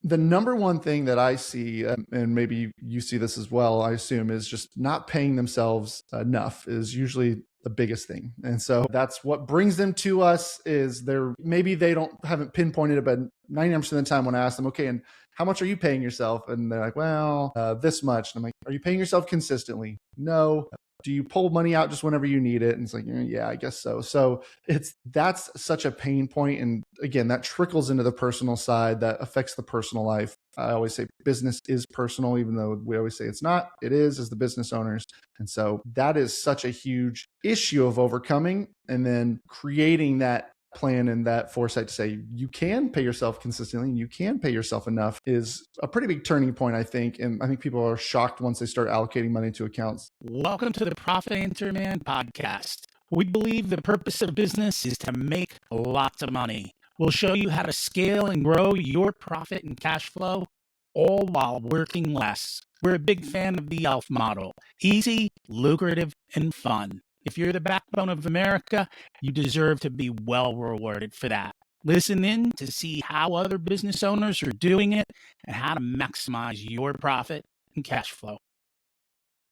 The number one thing that I see, and maybe you see this as well, I assume, is just not paying themselves enough is usually the biggest thing. And so that's what brings them to us is maybe they haven't pinpointed it, but 99% of the time when I ask them, okay, and how much are you paying yourself? And they're like, well, this much. And I'm like, are you paying yourself consistently? No. Do you pull money out just whenever you need it? And it's like, yeah, I guess so. So that's such a pain point. And again, that trickles into the personal side that affects the personal life. I always say business is personal, even though we always say it's not. It is as the business owners. And so that is such a huge issue of overcoming and then creating that plan and that foresight to say you can pay yourself consistently and you can pay yourself enough is a pretty big turning point, I think. And I think people are shocked once they start allocating money to accounts. Welcome to the Profit Answer Man podcast. We believe the purpose of business is to make lots of money. We'll show you how to scale and grow your profit and cash flow, all while working less. We're a big fan of the ELF model. Easy, lucrative, and fun. If you're the backbone of America, you deserve to be well rewarded for that. Listen in to see how other business owners are doing it and how to maximize your profit and cash flow.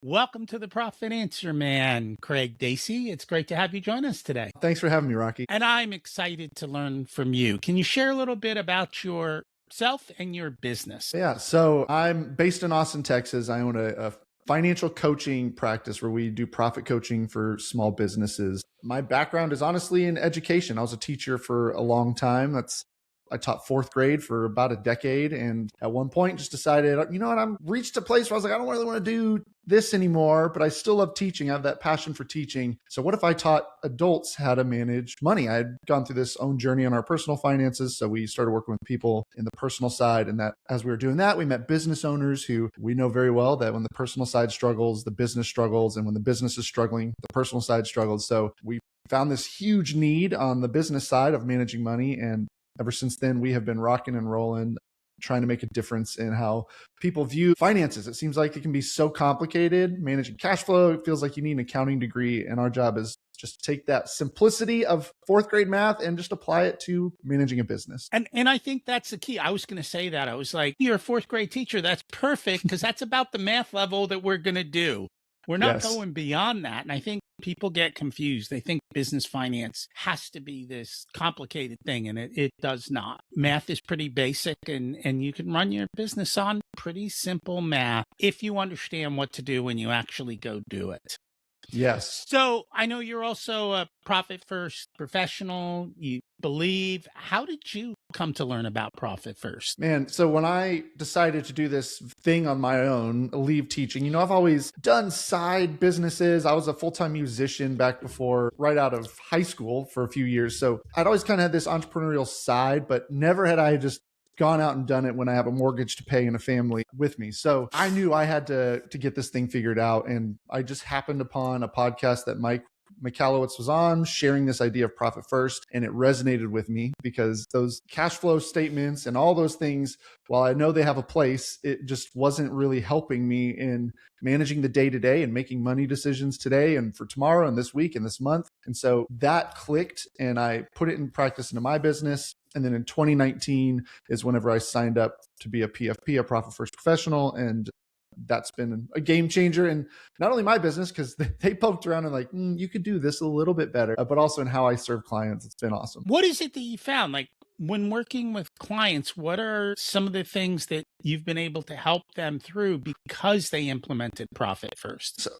Welcome to the Profit Answer Man, Craig Dacy. It's great to have you join us today. Thanks for having me, Rocky. And I'm excited to learn from you. Can you share a little bit about yourself and your business? Yeah, so I'm based in Austin, Texas. I own a financial coaching practice where we do profit coaching for small businesses. My background is honestly in education. I was a teacher for a long time. I taught fourth grade for about a decade. And at one point just decided, you know what, I'm reached a place where I was like, I don't really want to do this anymore, but I still love teaching. I have that passion for teaching. So what if I taught adults how to manage money? I had gone through this own journey on our personal finances. So we started working with people in the personal side. And that as we were doing that, we met business owners who we know very well that when the personal side struggles, the business struggles. And when the business is struggling, the personal side struggles. So we found this huge need on the business side of managing money. And ever since then, we have been rocking and rolling, trying to make a difference in how people view finances. It seems like it can be so complicated. Managing cash flow, it feels like you need an accounting degree. And our job is just to take that simplicity of fourth grade math and just apply it to managing a business. And I think that's the key. I was going to say that. I was like, you're a fourth grade teacher. That's perfect because that's about the math level that we're going to do. We're not going beyond that. And I think people get confused. They think business finance has to be this complicated thing, and it does not. Math is pretty basic, and you can run your business on pretty simple math if you understand what to do when you actually go do it. Yes. So I know you're also a profit first professional. You believe. How did you come to learn about profit first? Man, so when I decided to do this thing on my own, leave teaching, I've always done side businesses. I was a full-time musician back before, right out of high school for a few years. So I'd always kind of had this entrepreneurial side, but never had I just gone out and done it when I have a mortgage to pay and a family with me. So I knew I had to get this thing figured out. And I just happened upon a podcast that Mike Michalowicz was on, sharing this idea of profit first. And it resonated with me because those cash flow statements and all those things, while I know they have a place, it just wasn't really helping me in managing the day to day and making money decisions today and for tomorrow and this week and this month. And so that clicked and I put it in practice into my business. And then in 2019 is whenever I signed up to be a PFP, a profit first professional. And that's been a game changer in not only my business, because they poked around and like, you could do this a little bit better, but also in how I serve clients. It's been awesome. What is it that you found? Like when working with clients, what are some of the things that you've been able to help them through because they implemented profit first? So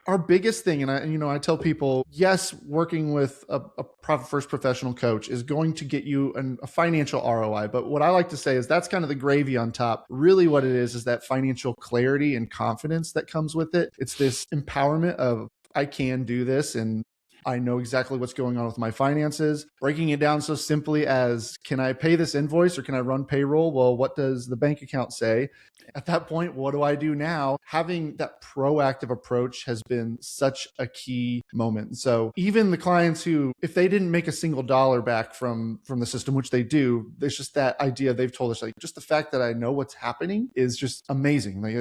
our biggest thing, and I tell people, yes, working with a profit first professional coach is going to get you a financial ROI. But what I like to say is that's kind of the gravy on top. Really what it is that financial clarity and confidence that comes with it. It's this empowerment of I can do this and I know exactly what's going on with my finances. Breaking it down so simply as, can I pay this invoice or can I run payroll? Well, what does the bank account say? At that point, what do I do now? Having that proactive approach has been such a key moment. So even the clients who, if they didn't make a single dollar back from the system, which they do, there's just that idea they've told us, like, just the fact that I know what's happening is just amazing. Like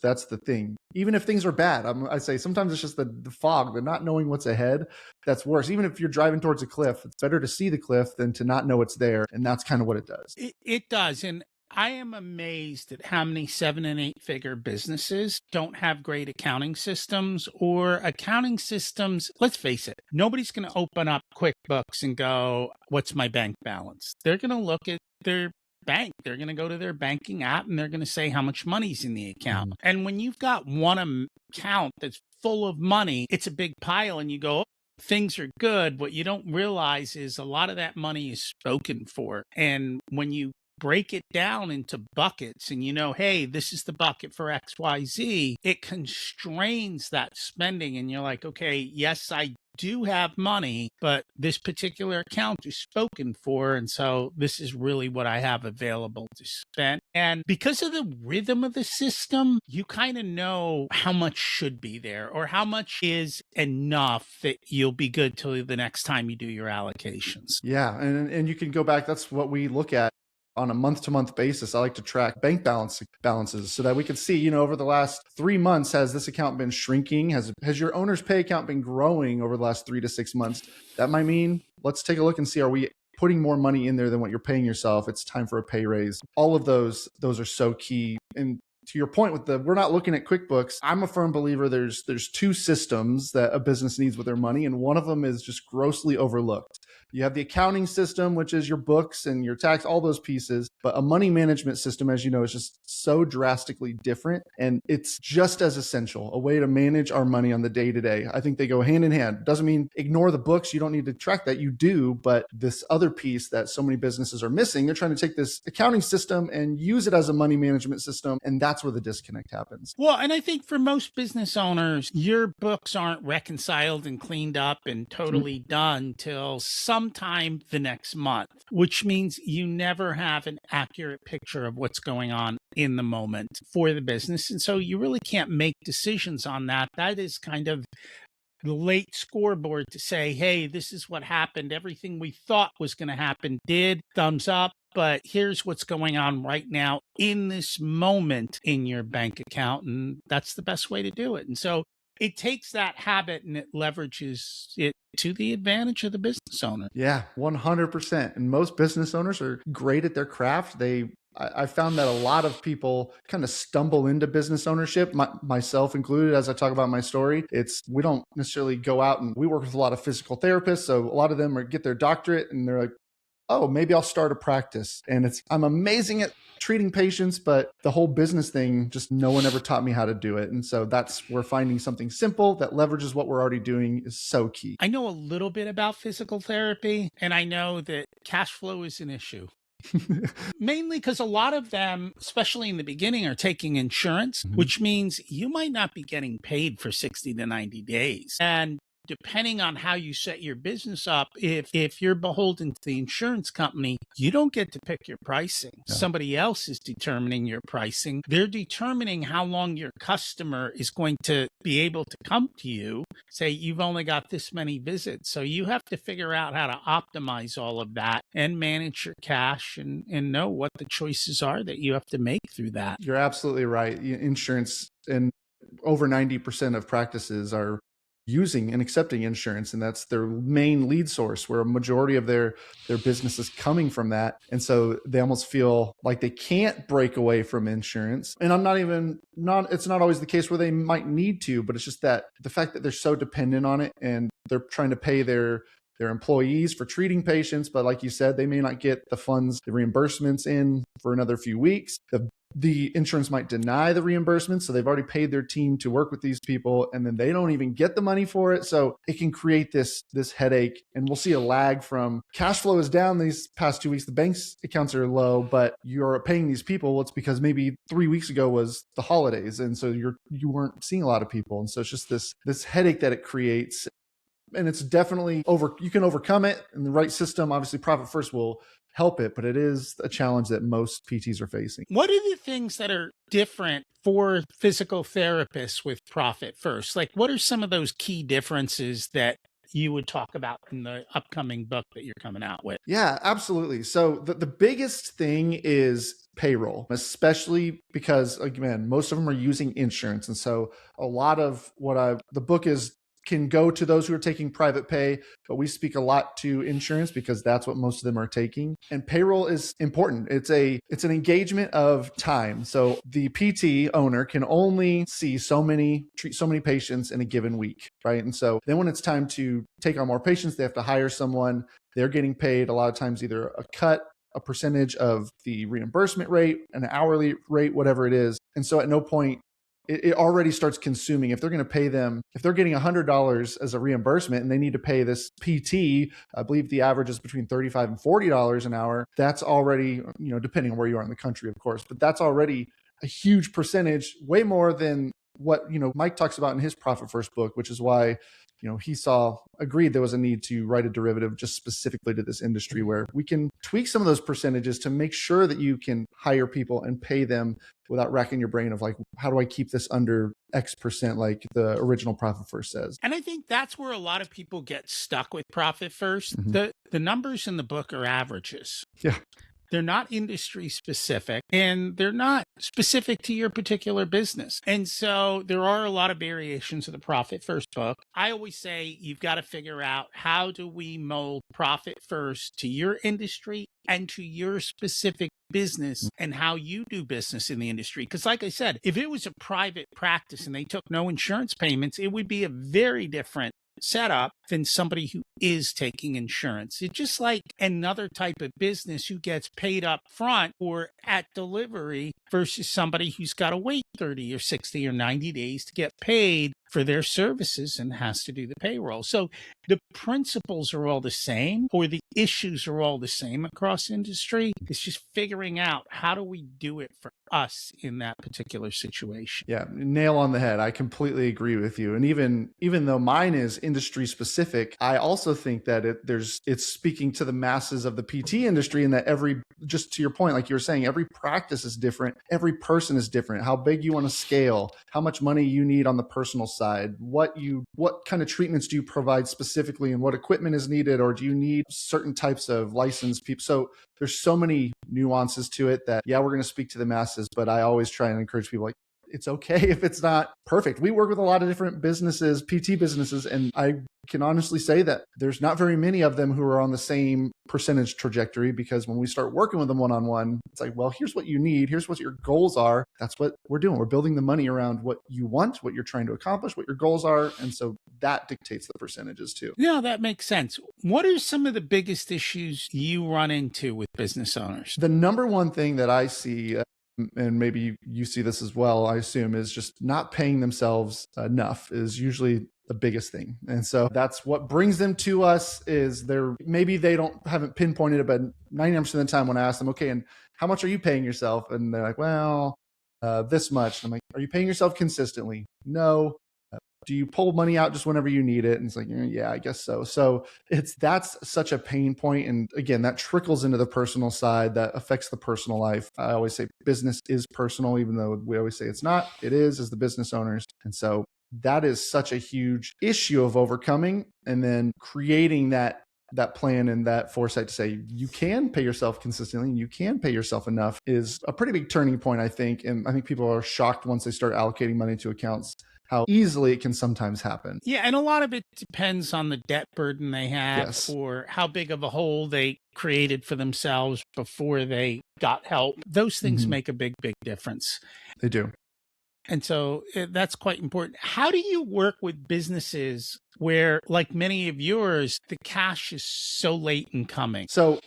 that's the thing. Even if things are bad, I say sometimes it's just the fog, the not knowing what's ahead. That's worse. Even if you're driving towards a cliff, it's better to see the cliff than to not know it's there. And that's kind of what it does. It does. And I am amazed at how many 7 and 8 figure businesses don't have great accounting systems or accounting systems. Let's face it, nobody's going to open up QuickBooks and go, what's my bank balance? They're going to look at their bank. They're going to go to their banking app and they're going to say how much money's in the account. Mhm. And when you've got one account that's full of money, it's a big pile and you go, "Oh, things are good." What you don't realize is a lot of that money is spoken for. And when you break it down into buckets and you know, hey, this is the bucket for XYZ, it constrains that spending. And you're like, okay, yes, I do have money, but this particular account is spoken for. And so this is really what I have available to spend. And because of the rhythm of the system, you kind of know how much should be there or how much is enough that you'll be good till the next time you do your allocations. Yeah, and you can go back. That's what we look at on a month-to-month basis. I like to track bank balances so that we can see, over the last 3 months, has this account been shrinking? Has your owner's pay account been growing over the last 3 to 6 months? That might mean let's take a look and see, are we putting more money in there than what you're paying yourself? It's time for a pay raise. All of those are so key. And to your point with we're not looking at QuickBooks. I'm a firm believer there's two systems that a business needs with their money, and one of them is just grossly overlooked. You have the accounting system, which is your books and your tax, all those pieces. But a money management system, as you know, is just so drastically different. And it's just as essential, a way to manage our money on the day to day. I think they go hand in hand. Doesn't mean ignore the books. You don't need to track that. You do. But this other piece that so many businesses are missing, they're trying to take this accounting system and use it as a money management system. And that's where the disconnect happens. Well, and I think for most business owners, your books aren't reconciled and cleaned up and totally done till sometime the next month, which means you never have an accurate picture of what's going on in the moment for the business. And so you really can't make decisions on that. That is kind of the late scoreboard to say, hey, this is what happened. Everything we thought was going to happen did. Thumbs up. But here's what's going on right now in this moment in your bank account. And that's the best way to do it. And so it takes that habit and it leverages it to the advantage of the business owner. Yeah, 100%. And most business owners are great at their craft. I found that a lot of people kind of stumble into business ownership, myself included, as I talk about my story. We don't necessarily go out, and we work with a lot of physical therapists. So a lot of them get their doctorate and they're like, oh, maybe I'll start a practice. And I'm amazing at treating patients, but the whole business thing, just no one ever taught me how to do it. And so that's where finding something simple that leverages what we're already doing is so key. I know a little bit about physical therapy, and I know that cash flow is an issue. Mainly because a lot of them, especially in the beginning, are taking insurance, which means you might not be getting paid for 60 to 90 days. And depending on how you set your business up, if you're beholden to the insurance company, you don't get to pick your pricing. No. Somebody else is determining your pricing. They're determining how long your customer is going to be able to come to you. Say, you've only got this many visits. So you have to figure out how to optimize all of that and manage your cash and know what the choices are that you have to make through that. You're absolutely right. Insurance, and over 90% of practices are using and accepting insurance, and that's their main lead source, where a majority of their business is coming from that. And so they almost feel like they can't break away from insurance. And it's not always the case where they might need to, but it's just that the fact that they're so dependent on it, and they're trying to pay their employees for treating patients, but like you said, they may not get the funds, the reimbursements in for another few weeks. The insurance might deny the reimbursement, so they've already paid their team to work with these people, and then they don't even get the money for it. So it can create this headache, and we'll see a lag from cash flow is down these past 2 weeks. The bank's accounts are low, but you're paying these people. Well, it's because maybe 3 weeks ago was the holidays, and so you weren't seeing a lot of people, and so it's just this headache that it creates. And it's definitely you can overcome it in the right system. Obviously, Profit First will help it, but it is a challenge that most PTs are facing. What are the things that are different for physical therapists with Profit First? Like, what are some of those key differences that you would talk about in the upcoming book that you're coming out with? Yeah, absolutely. So the biggest thing is payroll, especially because, again, most of them are using insurance. And so a lot of the book is can go to those who are taking private pay, but we speak a lot to insurance because that's what most of them are taking. And payroll is important. It's an engagement of time. So the PT owner can only treat so many patients in a given week, right? And so then when it's time to take on more patients, they have to hire someone. They're getting paid a lot of times either a percentage of the reimbursement rate, an hourly rate, whatever it is. And so at no point, it already starts consuming. If they're going to pay them, if they're getting $100 as a reimbursement and they need to pay this PT, I believe the average is between $35 and $40 an hour. That's already, depending on where you are in the country, of course, but that's already a huge percentage, way more than what, Mike talks about in his Profit First book, which is why, he agreed there was a need to write a derivative just specifically to this industry where we can tweak some of those percentages to make sure that you can hire people and pay them without racking your brain of like, how do I keep this under X percent like the original Profit First says. And I think that's where a lot of people get stuck with Profit First. Mm-hmm. The numbers in the book are averages. Yeah. They're not industry specific and they're not specific to your particular business. And so there are a lot of variations of the Profit First book. I always say you've got to figure out how do we mold Profit First to your industry and to your specific business and how you do business in the industry. Because like I said, if it was a private practice and they took no insurance payments, it would be a very different setup than somebody who is taking insurance. It's just like another type of business who gets paid up front or at delivery versus somebody who's got to wait 30 or 60 or 90 days to get paid for their services and has to do the payroll. So the principles are all the same, or the issues are all the same across industry. It's just figuring out how do we do it for us in that particular situation. Yeah, nail on the head. I completely agree with you. And even though mine is industry specific, I also think that it's speaking to the masses of the PT industry, and that just to your point, like you were saying, every practice is different. Every person is different. How big you want to scale, how much money you need on the personal side, what kind of treatments do you provide specifically, and what equipment is needed, or do you need certain types of licensed people? So there's so many nuances to it that, yeah, we're going to speak to the masses, but I always try and encourage people, like, it's okay if it's not perfect. We work with a lot of different businesses, PT businesses, and I can honestly say that there's not very many of them who are on the same percentage trajectory, because when we start working with them one-on-one, it's like, well, here's what you need. Here's what your goals are. That's what we're doing. We're building the money around what you want, what you're trying to accomplish, what your goals are. And so that dictates the percentages too. Yeah, that makes sense. What are some of the biggest issues you run into with business owners? The number one thing that I see, and maybe you see this as well, I assume, is just not paying themselves enough is usually the biggest thing. And so that's what brings them to us. Is maybe they haven't pinpointed it, but 99% of the time when I ask them, okay, and how much are you paying yourself? And they're like, well, this much. And I'm like, are you paying yourself consistently? No. Do you pull money out just whenever you need it? And it's like, yeah, I guess so. So that's such a pain point. And again, that trickles into the personal side, that affects the personal life. I always say business is personal, even though we always say it's not. It is, as the business owners. And so that is such a huge issue of overcoming, and then creating that plan and that foresight to say you can pay yourself consistently and you can pay yourself enough is a pretty big turning point, I think. And I think people are shocked once they start allocating money to accounts, how easily it can sometimes happen. Yeah, and a lot of it depends on the debt burden they have, Yes. or how big of a hole they created for themselves before they got help. Those things make a big, big difference. They do. And so that's quite important. How do you work with businesses where, like many of yours, the cash is so late in coming? So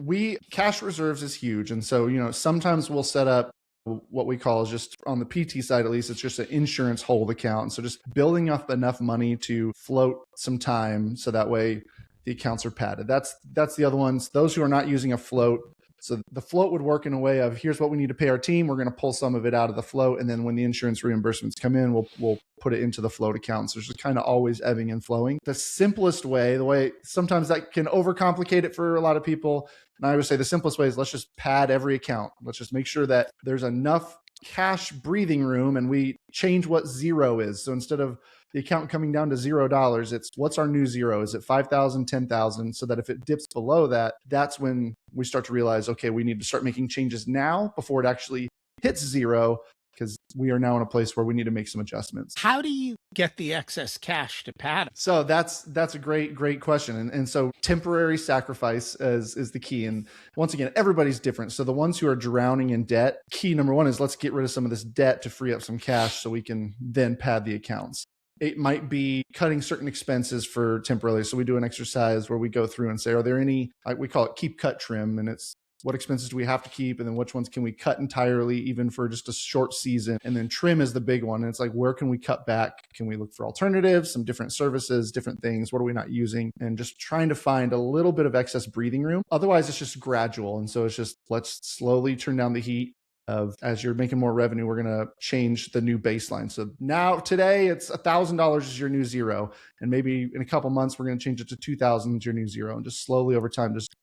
cash reserves is huge. And so, sometimes we'll set up what we call, is just on the PT side, at least, it's just an insurance hold account. So just building up enough money to float some time, so that way the accounts are padded. That's the other ones. Those who are not using a float. So the float would work in a way of, here's what we need to pay our team. We're going to pull some of it out of the float. And then when the insurance reimbursements come in, we'll put it into the float account. So it's just kind of always ebbing and flowing. The simplest way, the way sometimes that can overcomplicate it for a lot of people. And I would say the simplest way is, let's just pad every account. Let's just make sure that there's enough cash breathing room, and we change what zero is. So instead of the account coming down to $0, it's, what's our new zero? Is it 5,000, 10,000? So that if it dips below that, that's when we start to realize, okay, we need to start making changes now before it actually hits zero. because we are now in a place where we need to make some adjustments. How do you get the excess cash to pad? So that's a great question. And so temporary sacrifice is the key. And once again, everybody's different. So the ones who are drowning in debt, key number one is let's get rid of some of this debt to free up some cash so we can then pad the accounts. It might be cutting certain expenses for temporarily. So we do an exercise where we go through and say, are there any, we call it keep, cut, trim. And it's what expenses do we have to keep? And then which ones can we cut entirely, even for just a short season? And then trim is the big one. And it's like, where can we cut back? Can we look for alternatives, some different services, different things? What are we not using? And just trying to find a little bit of excess breathing room. Otherwise, it's just gradual. And so it's just, let's slowly turn down the heat of as you're making more revenue, we're going to change the new baseline. So now today it's $1,000 is your new zero. And maybe in a couple months, we're going to change it to 2,000 is your new zero. And just slowly over time, just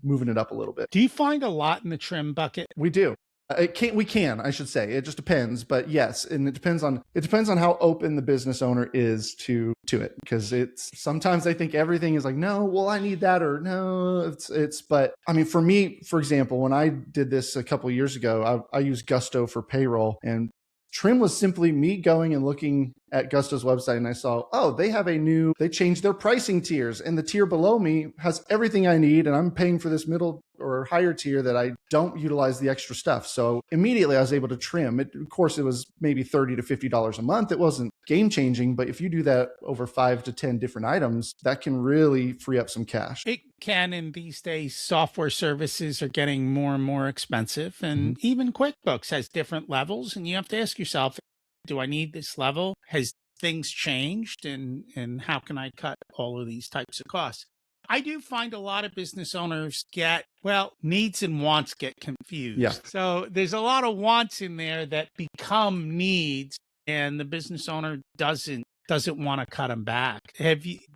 moving it up a little bit. Do you find a lot in the trim bucket? We do. We can, I should say. It just depends, but yes, and it depends on how open the business owner is to it, because it's sometimes they think everything is like, no, well, I need that, or no, but I mean, for me, for example, when I did this a couple of years ago, I used Gusto for payroll, and trim was simply me going and looking at Gusto's website, and I saw, oh, they changed their pricing tiers, and the tier below me has everything I need, and I'm paying for this middle or higher tier that I don't utilize the extra stuff. So immediately I was able to trim it. Of course, it was maybe $30 to $50 a month. It wasn't game changing, but if you do that over 5 to 10 different items, that can really free up some cash. It can. In these days, software services are getting more and more expensive, and even QuickBooks has different levels, and you have to ask yourself, do I need this level? Has things changed, and how can I cut all of these types of costs? I do find a lot of business owners needs and wants get confused. Yeah. So there's a lot of wants in there that become needs, and the business owner doesn't want to cut them back.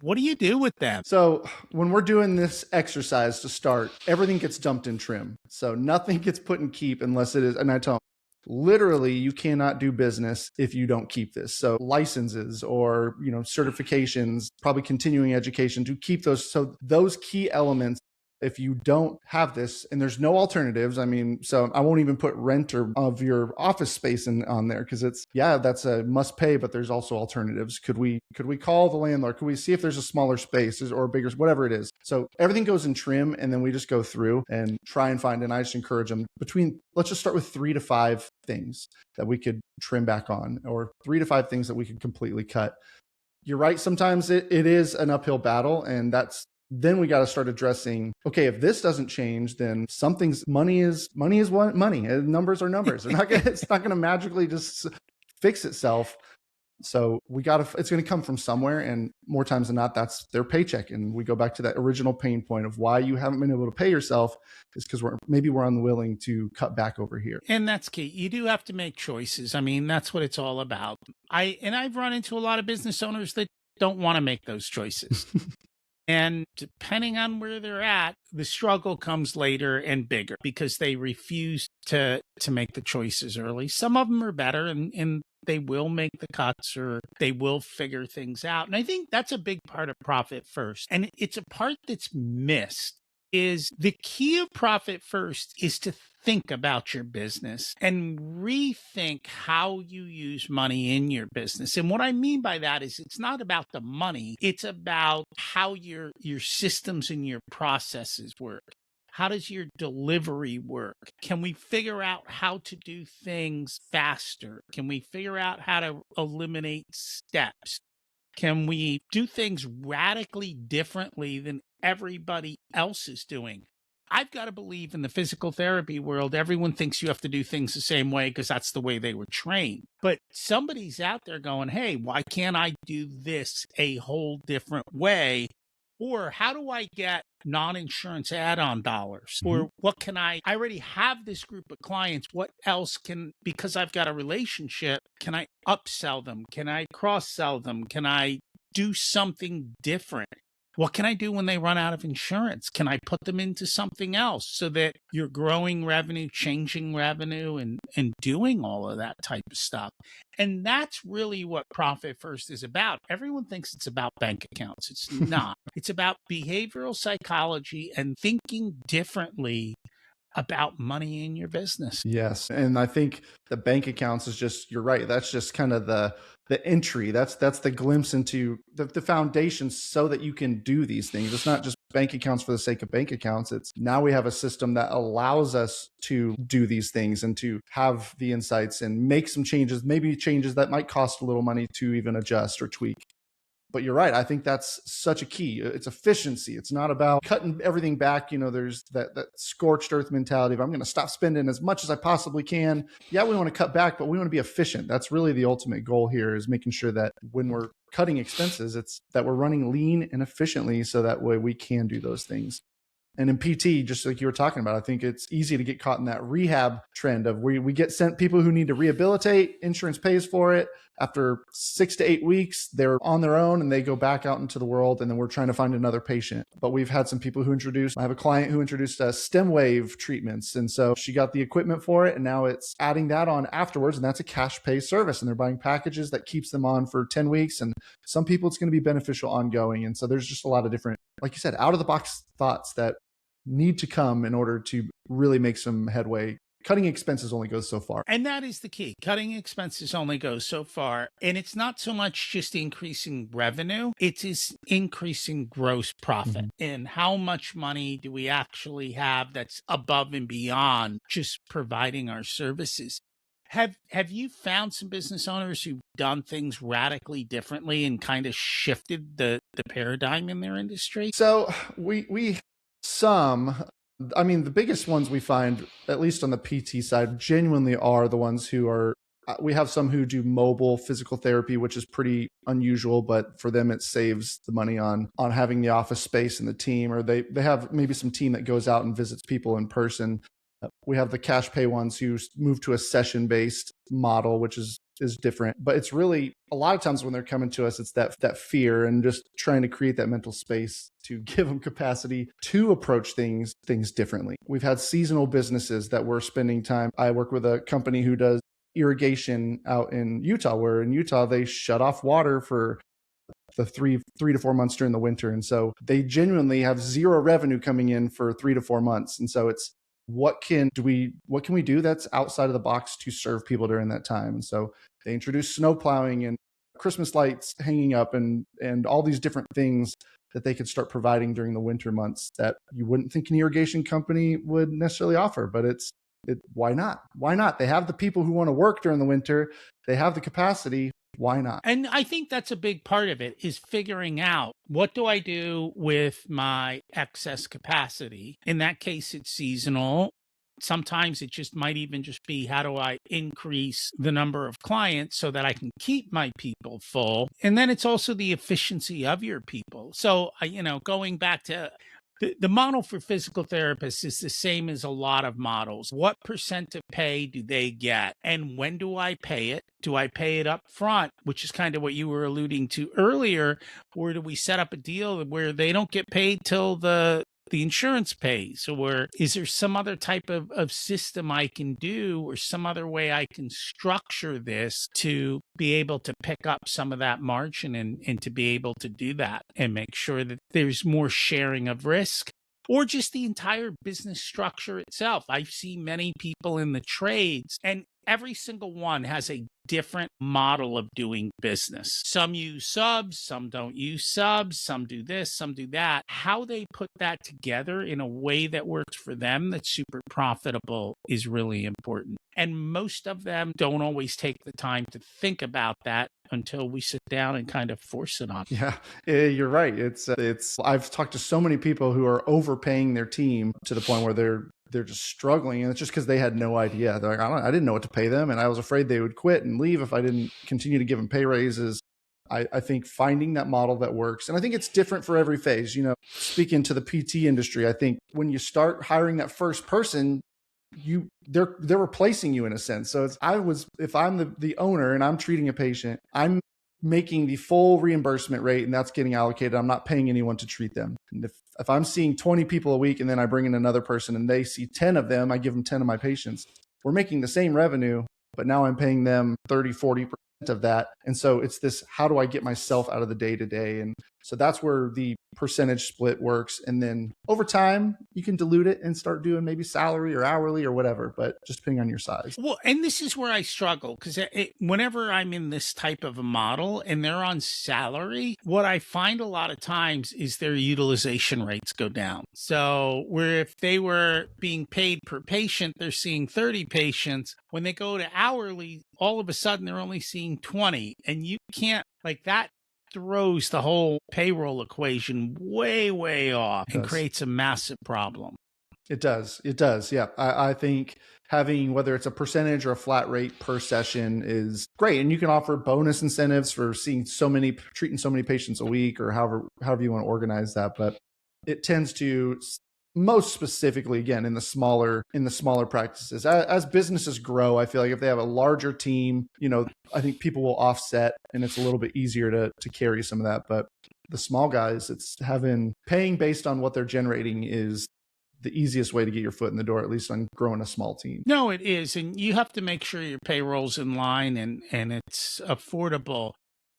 What do you do with them? So when we're doing this exercise to start, everything gets dumped in trim. So nothing gets put in keep unless it is, and I tell them, literally, you cannot do business if you don't keep this. So licenses or, certifications, probably continuing education, to keep those. So those key elements, if you don't have this, and there's no alternatives, so I won't even put renter of your office space on there, because that's a must pay, but there's also alternatives. Could we call the landlord? Could we see if there's a smaller space or bigger, whatever it is? So everything goes in trim, and then we just go through and try and find, and I just encourage them let's just start with 3 to 5 things that we could trim back on, or 3 to 5 things that we could completely cut. You're right. Sometimes it is an uphill battle, and then we got to start addressing, okay, if this doesn't change, then money is money, and numbers are numbers. It's not going to magically just fix itself. So it's going to come from somewhere. And more times than not, that's their paycheck. And we go back to that original pain point of why you haven't been able to pay yourself, is because we're unwilling to cut back over here. And that's key. You do have to make choices. That's what it's all about. I've run into a lot of business owners that don't want to make those choices. And depending on where they're at, the struggle comes later and bigger, because they refuse to make the choices early. Some of them are better, and they will make the cuts, or they will figure things out. And I think that's a big part of Profit First. And it's a part that's missed. Is the key of Profit First is to think about your business and rethink how you use money in your business. And what I mean by that is, it's not about the money. It's about how your systems and your processes work. How does your delivery work? Can we figure out how to do things faster? Can we figure out how to eliminate steps? Can we do things radically differently than everybody else is doing? I've got to believe in the physical therapy world, everyone thinks you have to do things the same way because that's the way they were trained. But somebody's out there going, hey, why can't I do this a whole different way? Or how do I get non-insurance add-on dollars? Or what can I already have this group of clients. What else because I've got a relationship, can I upsell them? Can I cross-sell them? Can I do something different? What can I do when they run out of insurance? Can I put them into something else so that you're growing revenue, changing revenue, and doing all of that type of stuff? And that's really what Profit First is about. Everyone thinks it's about bank accounts. It's not. It's about behavioral psychology and thinking differently about money in your business. Yes. And I think the bank accounts is just, you're right. That's just kind of the entry. That's the glimpse into the foundation so that you can do these things. It's not just bank accounts for the sake of bank accounts. It's now we have a system that allows us to do these things and to have the insights and make some changes, maybe changes that might cost a little money to even adjust or tweak. But you're right. I think that's such a key. It's efficiency. It's not about cutting everything back. There's that scorched earth mentality of I'm going to stop spending as much as I possibly can. Yeah, we want to cut back, but we want to be efficient. That's really the ultimate goal here, is making sure that when we're cutting expenses, it's that we're running lean and efficiently so that way we can do those things. And in PT, just like you were talking about, I think it's easy to get caught in that rehab trend of we get sent people who need to rehabilitate, insurance pays for it. After 6 to 8 weeks, they're on their own and they go back out into the world, and then we're trying to find another patient. But we've had some people who I have a client who introduced stem wave treatments. And so she got the equipment for it, and now it's adding that on afterwards. And that's a cash pay service. And they're buying packages that keeps them on for 10 weeks. And some people it's going to be beneficial ongoing. And so there's just a lot of different, like you said, out of the box thoughts that need to come in order to really make some headway. Cutting expenses only goes so far. And that is the key. Cutting expenses only goes so far. And it's not so much just increasing revenue, it is increasing gross profit. And how much money do we actually have that's above and beyond just providing our services? Have you found some business owners who've done things radically differently and kind of shifted the paradigm in their industry? So the biggest ones we find, at least on the PT side, genuinely are the ones who are, we have some who do mobile physical therapy, which is pretty unusual, but for them, it saves the money on having the office space and the team, or they have maybe some team that goes out and visits people in person. We have the cash pay ones who move to a session-based model, which is different. But it's really, a lot of times when they're coming to us, it's that fear and just trying to create that mental space to give them capacity to approach things differently. We've had seasonal businesses that we're spending time. I work with a company who does irrigation out in Utah, where in Utah, they shut off water for the 3 to 4 months during the winter. And so they genuinely have zero revenue coming in for 3 to 4 months. And so it's, what can we do that's outside of the box to serve people during that time? And so they introduced snow plowing and Christmas lights hanging up and all these different things that they could start providing during the winter months that you wouldn't think an irrigation company would necessarily offer. But why not? Why not? They have the people who want to work during the winter. They have the capacity. Why not? And I think that's a big part of it, is figuring out, what do I do with my excess capacity? In that case, it's seasonal. Sometimes it just might even just be, how do I increase the number of clients so that I can keep my people full? And then it's also the efficiency of your people. So, going back to the model for physical therapists is the same as a lot of models. What percent of pay do they get? And when do I pay it? Do I pay it up front, which is kind of what you were alluding to earlier? Or do we set up a deal where they don't get paid till the insurance pays? Or is there some other type of system I can do, or some other way I can structure this to be able to pick up some of that margin and to be able to do that and make sure that there's more sharing of risk? Or just the entire business structure itself. I see many people in the trades, and every single one has a different model of doing business. Some use subs, some don't use subs, some do this, some do that. How they put that together in a way that works for them, that's super profitable, is really important. And most of them don't always take the time to think about that until we sit down and kind of force it on. Yeah, you're right. It's I've talked to so many people who are overpaying their team to the point where they're just struggling, and it's just because they had no idea. They're like, I didn't know what to pay them, and I was afraid they would quit and leave if I didn't continue to give them pay raises. I think finding that model that works, and I think it's different for every phase. Speaking to the PT industry, I think when you start hiring that first person, they're replacing you in a sense. So if I'm the owner and I'm treating a patient, I'm making the full reimbursement rate, and that's getting allocated. I'm not paying anyone to treat them. And if I'm seeing 20 people a week and then I bring in another person and they see 10 of them, I give them 10 of my patients. We're making the same revenue, but now I'm paying them 30, 40% of that. And so it's this, how do I get myself out of the day to day? And So that's where the percentage split works. And then over time, you can dilute it and start doing maybe salary or hourly or whatever, but just depending on your size. Well, and this is where I struggle because whenever I'm in this type of a model and they're on salary, what I find a lot of times is their utilization rates go down. So where if they were being paid per patient, they're seeing 30 patients. When they go to hourly, all of a sudden they're only seeing 20. And you can't, like, that throws the whole payroll equation way, way off and creates a massive problem. It does. It does. Yeah. I think having, whether it's a percentage or a flat rate per session, is great. And you can offer bonus incentives for treating so many patients a week, or however you want to organize that. But it tends to, most specifically, again, in the smaller practices, as businesses grow, I feel like if they have a larger team, I think people will offset, and it's a little bit easier to carry some of that. But the small guys, it's paying based on what they're generating is the easiest way to get your foot in the door, at least on growing a small team. No, it is. And you have to make sure your payroll's in line and it's affordable.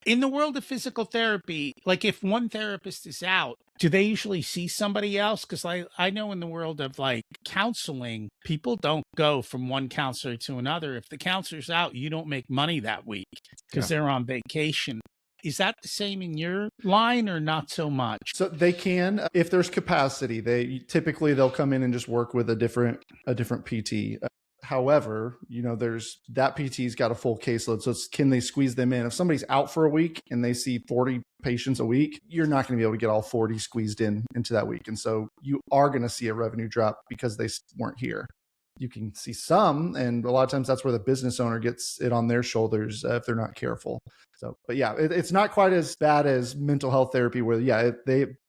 In the world of physical therapy, like if one therapist is out, do they usually see somebody else? Because I know in the world of like counseling, people don't go from one counselor to another. If the counselor's out, you don't make money that week because they're on vacation. Is that the same in your line or not so much? So they can, if there's capacity, they'll come in and just work with a different PT. However, there's that PT's got a full caseload. So can they squeeze them in? If somebody's out for a week and they see 40 patients a week, you're not going to be able to get all 40 squeezed into that week. And so you are going to see a revenue drop because they weren't here. You can see some, and a lot of times that's where the business owner gets it on their shoulders if they're not careful. So, but yeah, it's not quite as bad as mental health therapy where,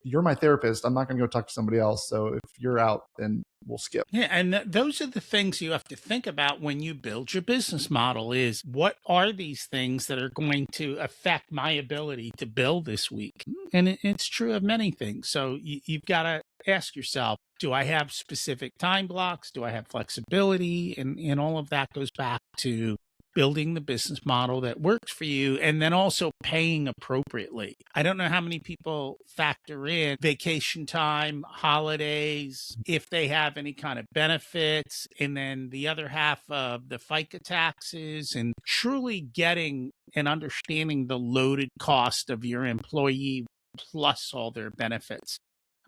you're my therapist. I'm not going to go talk to somebody else. So if you're out, then we'll skip. Yeah. And those are the things you have to think about when you build your business model is what are these things that are going to affect my ability to bill this week? And it's true of many things. So you've got to ask yourself, do I have specific time blocks? Do I have flexibility? And all of that goes back to building the business model that works for you, and then also paying appropriately. I don't know how many people factor in vacation time, holidays, if they have any kind of benefits, and then the other half of the FICA taxes, and truly getting and understanding the loaded cost of your employee plus all their benefits.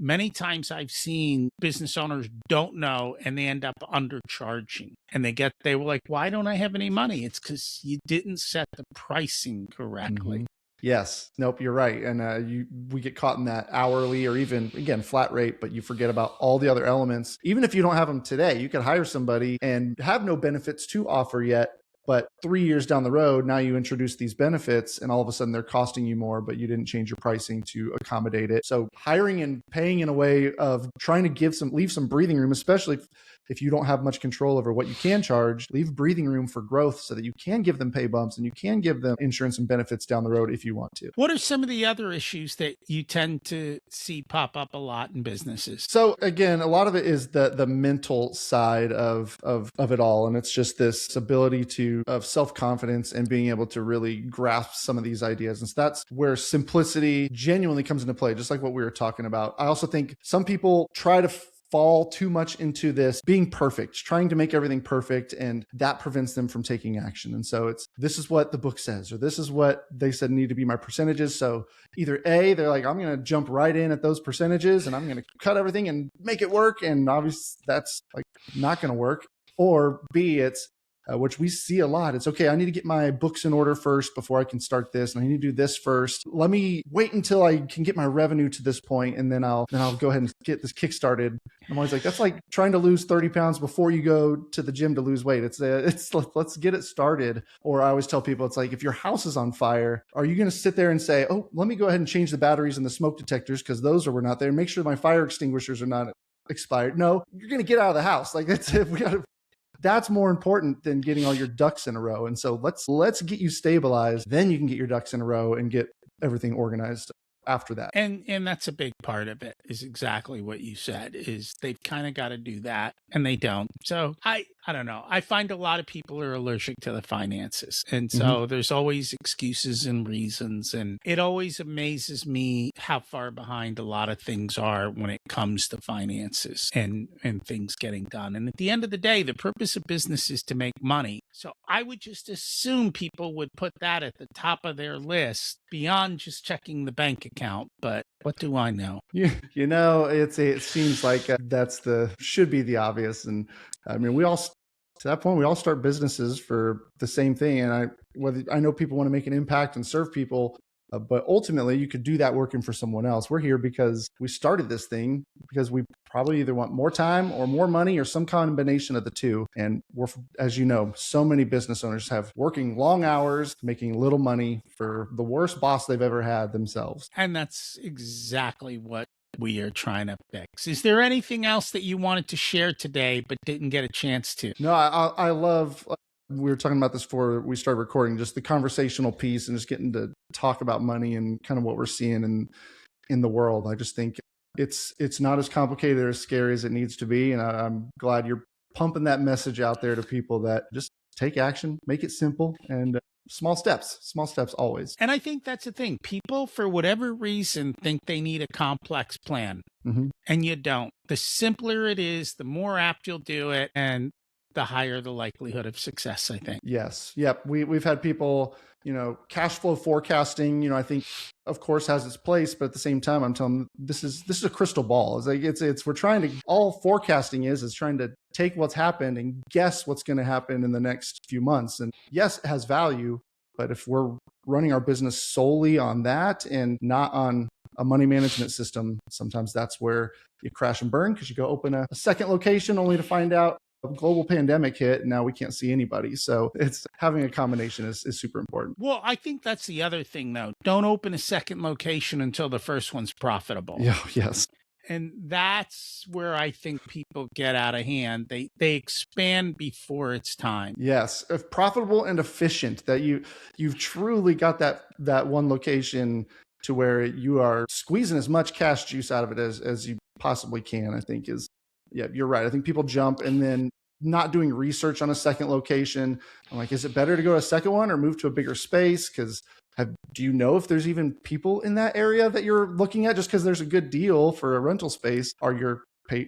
Many times I've seen business owners don't know and they end up undercharging, and they were like, why don't I have any money? It's because you didn't set the pricing correctly. Mm-hmm. Yes. Nope, you're right. And we get caught in that hourly or even, again, flat rate, but you forget about all the other elements. Even if you don't have them today, you could hire somebody and have no benefits to offer yet. But 3 years down the road, now you introduce these benefits and all of a sudden they're costing you more, but you didn't change your pricing to accommodate it. So hiring and paying in a way of trying to leave some breathing room, especially if you don't have much control over what you can charge, leave breathing room for growth so that you can give them pay bumps and you can give them insurance and benefits down the road if you want to. What are some of the other issues that you tend to see pop up a lot in businesses? So again, a lot of it is the mental side of it all. And it's just this ability of self-confidence and being able to really grasp some of these ideas. And so that's where simplicity genuinely comes into play, just like what we were talking about. I also think some people try to fall too much into this being perfect, trying to make everything perfect, and that prevents them from taking action. And so this is what the book says, or this is what they said need to be my percentages. So either A, they're like, I'm going to jump right in at those percentages and I'm going to cut everything and make it work. And obviously that's like not going to work. Or B, it's which we see a lot. It's okay, I need to get my books in order first before I can start this. And I need to do this first. Let me wait until I can get my revenue to this point, and then I'll go ahead and get this kick started. I'm always like, that's like trying to lose 30 pounds before you go to the gym to lose weight. It's let's get it started. Or I always tell people, it's like, if your house is on fire, are you going to sit there and say, oh, let me go ahead and change the batteries and the smoke detectors because those were not there. Make sure my fire extinguishers are not expired. No, you're going to get out of the house. Like that's more important than getting all your ducks in a row. And so let's get you stabilized. Then you can get your ducks in a row and get everything organized after that. And that's a big part of it, is exactly what you said, is they've kind of got to do that and they don't. So I don't know. I find a lot of people are allergic to the finances. And Mhm. so there's always excuses and reasons. And it always amazes me how far behind a lot of things are when it comes to finances and things getting done. And at the end of the day, the purpose of business is to make money. So I would just assume people would put that at the top of their list beyond just checking the bank account. But what do I know? It seems like should be the obvious. And I mean, to that point, we all start businesses for the same thing. And I know people want to make an impact and serve people, but ultimately you could do that working for someone else. We're here because we started this thing because we probably either want more time or more money or some combination of the two. And as you know, so many business owners have working long hours, making little money for the worst boss they've ever had themselves. And that's exactly what we are trying to fix. Is there anything else that you wanted to share today but didn't get a chance to? No, I love, we were talking about this before we started recording, just the conversational piece and just getting to talk about money and kind of what we're seeing in the world. I just think it's not as complicated or as scary as it needs to be. And I'm glad you're pumping that message out there to people that just take action, make it simple, and small steps always. And I think that's the thing. People, for whatever reason, think they need a complex plan. Mm-hmm. And you don't. The simpler it is, the more apt you'll do it, and the higher the likelihood of success, I think. Yes. Yep. We've had people, cash flow forecasting, I think of course has its place, but at the same time, I'm telling them this is a crystal ball. It's like, we're trying to, all forecasting is trying to take what's happened and guess what's going to happen in the next few months. And yes, it has value, but if we're running our business solely on that and not on a money management system, sometimes that's where you crash and burn, because you go open a second location only to find out a global pandemic hit and now we can't see anybody. So it's having a combination is super important. Well, I think that's the other thing, though. Don't open a second location until the first one's profitable. Yeah. Yes. And that's where I think people get out of hand. They expand before it's time. Yes. If profitable and efficient, that you've truly got that one location to where you are squeezing as much cash juice out of it as you possibly can, I think yeah, you're right. I think people jump and then not doing research on a second location. I'm like, is it better to go to a second one or move to a bigger space? Because do you know if there's even people in that area that you're looking at? Just because there's a good deal for a rental space, are your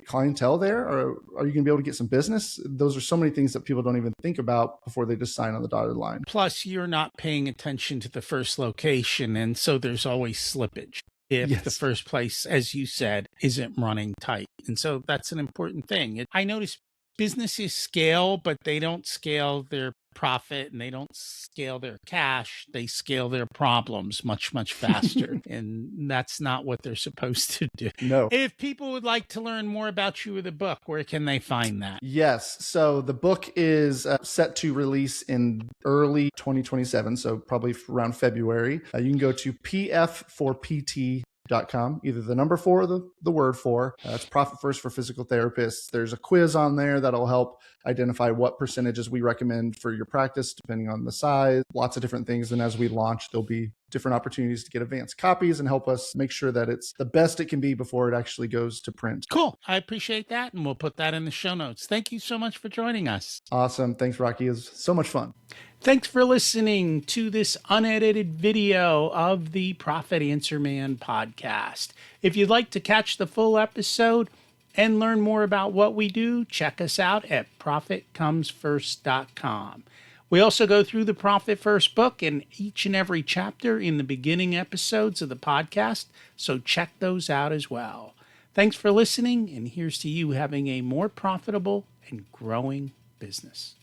clientele there, or are you going to be able to get some business? Those are so many things that people don't even think about before they just sign on the dotted line. Plus, you're not paying attention to the first location, and so there's always slippage if the first place, as you said, isn't running tight. And so that's an important thing. I notice businesses scale, but they don't scale their profit and they don't scale their cash. They scale their problems much, much faster. And that's not what they're supposed to do. No. If people would like to learn more about you or the book, where can they find that? Yes. So the book is set to release in early 2027. So probably around February. You can go to pf4pt.com, either the number 4 or the word 4. It's Profit First for Physical Therapists. There's a quiz on there that'll help identify what percentages we recommend for your practice, depending on the size, lots of different things. And as we launch, there'll be different opportunities to get advanced copies and help us make sure that it's the best it can be before it actually goes to print. Cool. I appreciate that. And we'll put that in the show notes. Thank you so much for joining us. Awesome. Thanks, Rocky. It was so much fun. Thanks for listening to this unedited video of the Profit Answer Man podcast. If you'd like to catch the full episode and learn more about what we do, check us out at profitcomesfirst.com. We also go through the Profit First book in each and every chapter in the beginning episodes of the podcast, so check those out as well. Thanks for listening, and here's to you having a more profitable and growing business.